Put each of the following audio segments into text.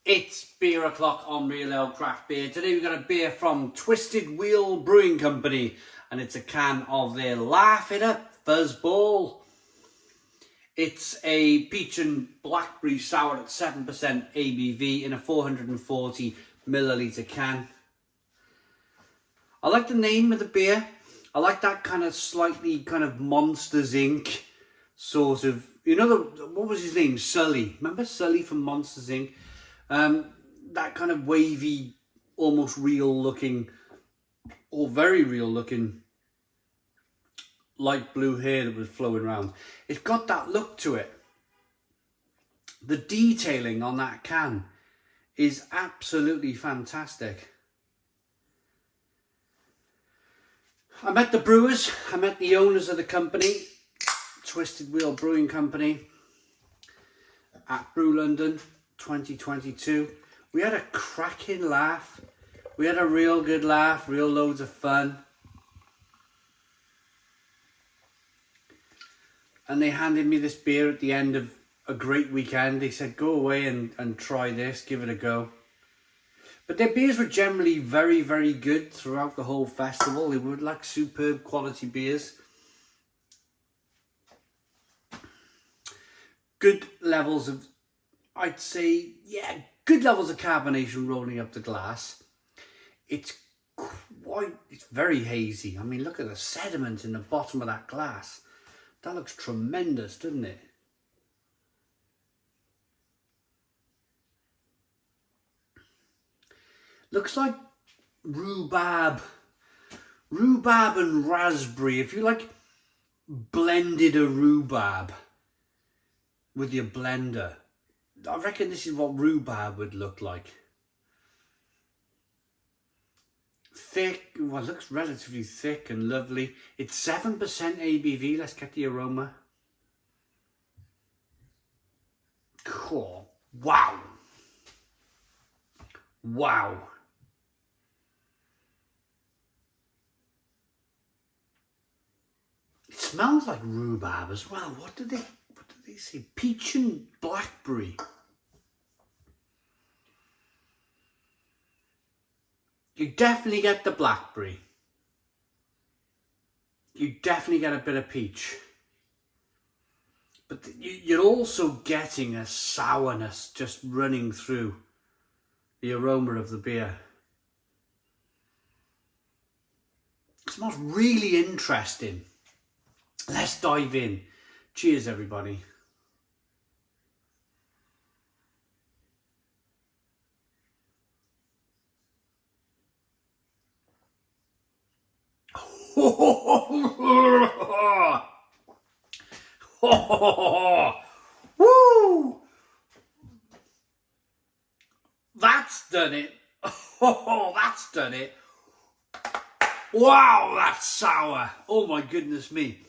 It's beer o'clock on Real Ale Craft Beer. Today we've got a beer from Twisted Wheel Brewing Company, and it's a can of their Laugh It Up FuzzBall. It's a peach and blackberry sour at 7% ABV in a 440 milliliter can. I like the name of the beer. I like that kind of slightly kind of Monsters Inc. sort of, you know, what was his name? Sully. Remember Sully from Monsters Inc.? That kind of wavy, almost real looking, or very real looking, light blue hair that was flowing around. It's got that look to it. The detailing on that can is absolutely fantastic. I met the brewers, I met the owners of the company, Twisted Wheel Brewing Company, at Brew London 2022. We had a cracking laugh. We had a real good laugh, real loads of fun. And they handed me this beer at the end of a great weekend. They said, go away and try this, give it a go. But their beers were generally very, very good throughout the whole festival. They were like superb quality beers. Good levels of, I'd say, yeah, good levels of carbonation rolling up the glass. It's very hazy. I mean, look at the sediment in the bottom of that glass. That looks tremendous, doesn't it? Looks like rhubarb and raspberry. If you like blended a rhubarb with your blender, I reckon this is what rhubarb would look like. Thick, well, it looks relatively thick and lovely. It's 7% ABV. Let's get the aroma. Cool. Wow. Wow. It smells like rhubarb as well. What did they say? Peach and blackberry. You definitely get the blackberry. You definitely get a bit of peach. But you're also getting a sourness just running through the aroma of the beer. It smells really interesting. Let's dive in. Cheers, everybody. Woo! That's done it. That's done it. Wow, that's sour. Oh my goodness me.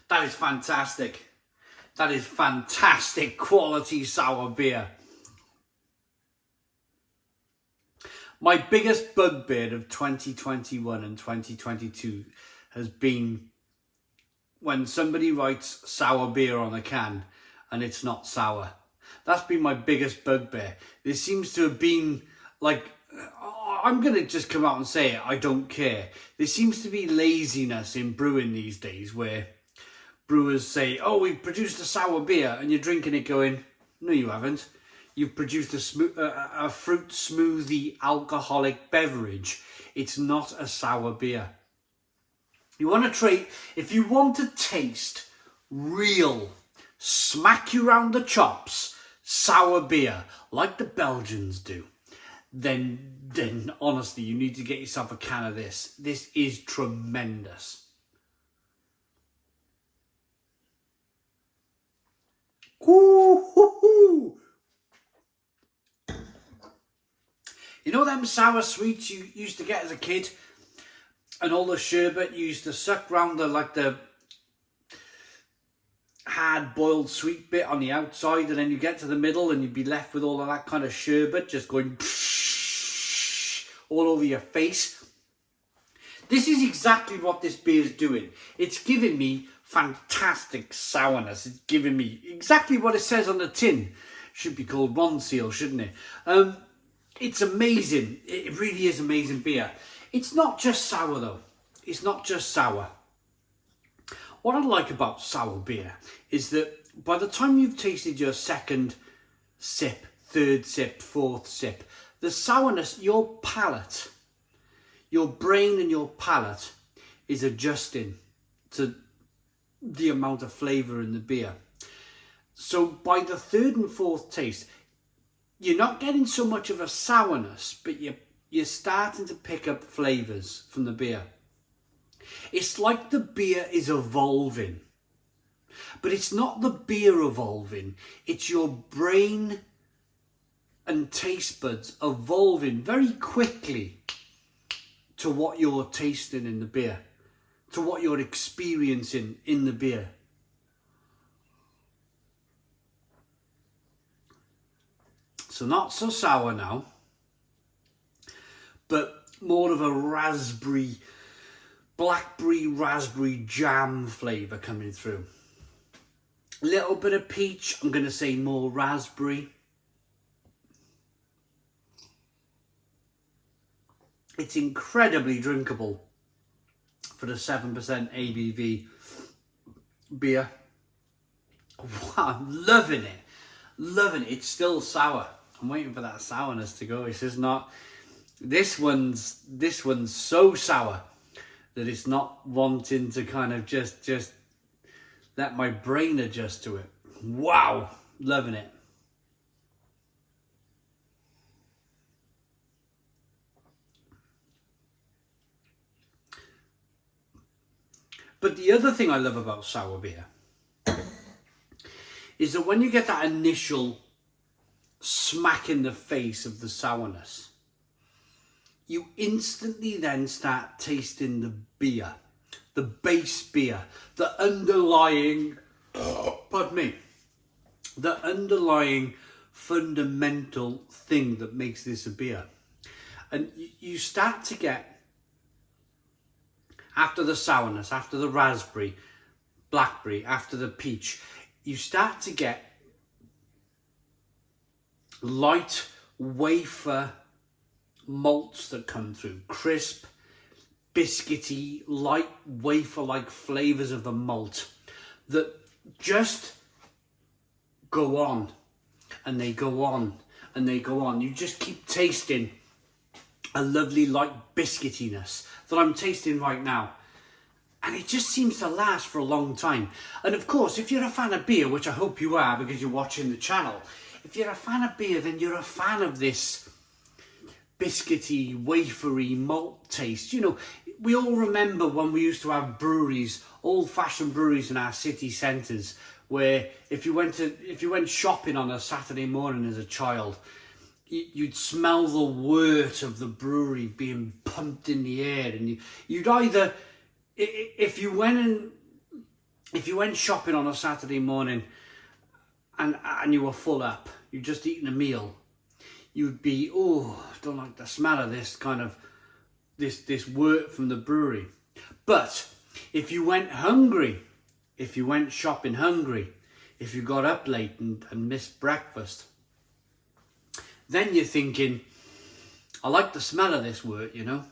That is fantastic. That is fantastic quality sour beer. My biggest bugbear of 2021 and 2022 has been when somebody writes sour beer on a can and it's not sour. That's been my biggest bugbear. There seems to have been, like, I'm going to just come out and say it, I don't care. There seems to be laziness in brewing these days where brewers say, oh, we've produced a sour beer, and you're drinking it going, no, you haven't. You've produced a fruit smoothie alcoholic beverage. It's not a sour beer. You want to trade, if you want to taste real, smack you round the chops, sour beer, like the Belgians do, then honestly, you need to get yourself a can of this. This is tremendous. Ooh. You know them sour sweets you used to get as a kid, and all the sherbet you used to suck round the hard boiled sweet bit on the outside, and then you get to the middle and you'd be left with all of that kind of sherbet just going all over your face. This is exactly what this beer is doing. It's giving me fantastic sourness. It's giving me exactly what it says on the tin. Should be called Ronseal, shouldn't it? It's amazing. It really is amazing beer. It's not just sour though. It's not just sour. What I like about sour beer is that by the time you've tasted your second sip, third sip, fourth sip, the sourness, your palate, your brain and your palate is adjusting to the amount of flavour in the beer. So by the third and fourth taste, you're not getting so much of a sourness, but you're starting to pick up flavours from the beer. It's like the beer is evolving. But it's not the beer evolving, it's your brain and taste buds evolving very quickly to what you're tasting in the beer, to what you're experiencing in the beer. So not so sour now, but more of a raspberry, blackberry raspberry jam flavour coming through. A little bit of peach, I'm going to say more raspberry. It's incredibly drinkable for the 7% ABV beer. Wow, I'm loving it. Loving it. It's still sour. I'm waiting for that sourness to go. It's just not. This one's so sour that it's not wanting to kind of just let my brain adjust to it. Wow, loving it. But the other thing I love about sour beer is that when you get that initial smack in the face of the sourness, you instantly then start tasting the beer, the base beer, the underlying, pardon me, the underlying fundamental thing that makes this a beer. And you start to get, after the sourness, after the raspberry, blackberry, after the peach, you start to get light wafer malts that come through, crisp, biscuity, light wafer-like flavours of the malt that just go on and they go on and they go on. You just keep tasting a lovely light biscuitiness that I'm tasting right now. And it just seems to last for a long time. And of course, if you're a fan of beer, which I hope you are because you're watching the channel, if you're a fan of beer, then you're a fan of this biscuity, wafery malt taste. You know, we all remember when we used to have breweries, old-fashioned breweries in our city centres, where if you went shopping on a Saturday morning as a child, you'd smell the wort of the brewery being pumped in the air, and you'd either, if you went shopping on a Saturday morning and you were full up, you'd just eaten a meal, you'd be, oh, I don't like the smell of this kind of this wort from the brewery. But if you went hungry, if you went shopping hungry, if you got up late and missed breakfast, then you're thinking, I like the smell of this wort, you know.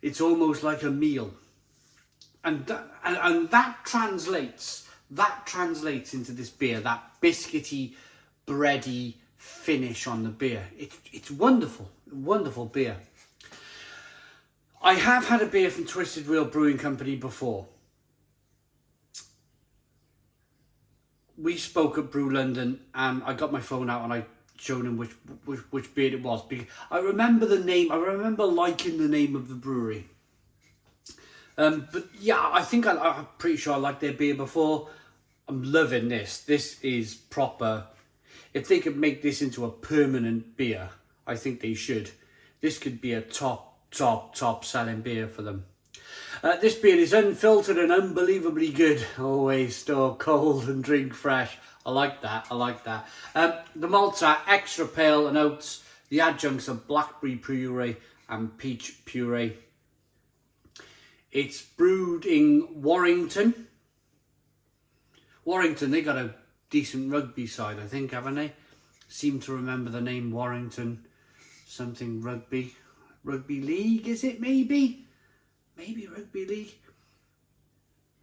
It's almost like a meal. And that translates into this beer, that biscuity, bready finish on the beer. It's wonderful, wonderful beer. I have had a beer from Twisted Wheel Brewing Company before. We spoke at Brew London and I got my phone out and I showed him which beer it was. Because I remember the name, I remember liking the name of the brewery. But yeah, I think I'm pretty sure I liked their beer before. I'm loving this. This is proper. If they could make this into a permanent beer, I think they should. This could be a top selling beer for them. This beer is unfiltered and unbelievably good. Always store cold and drink fresh. I like that. I like that. The malts are extra pale and oats. The adjuncts are blackberry puree and peach puree. It's brewed in Warrington. Warrington, they got a decent rugby side, I think, haven't they? seem to remember the name Warrington something rugby league, is it? Maybe rugby league.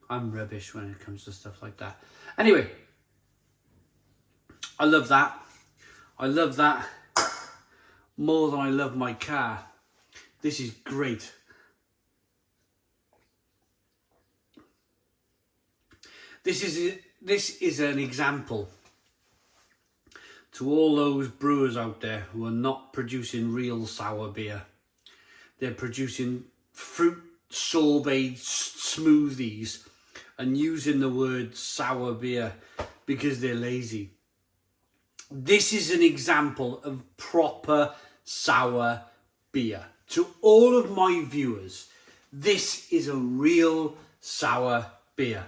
I'm rubbish when it comes to stuff like that. Anyway, I love that. I love that more than I love my car. This is great. This is an example to all those brewers out there who are not producing real sour beer. They're producing fruit sorbet smoothies and using the word sour beer because they're lazy. This is an example of proper sour beer. To all of my viewers, this is a real sour beer.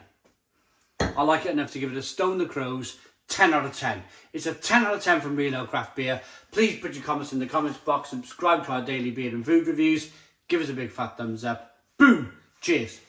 I like it enough to give it a Stone the Crows 10 out of 10. It's a 10 out of 10 from Real Ale Craft Beer. Please put your comments in the comments box. Subscribe to our daily beer and food reviews. Give us a big fat thumbs up. Boom! Cheers.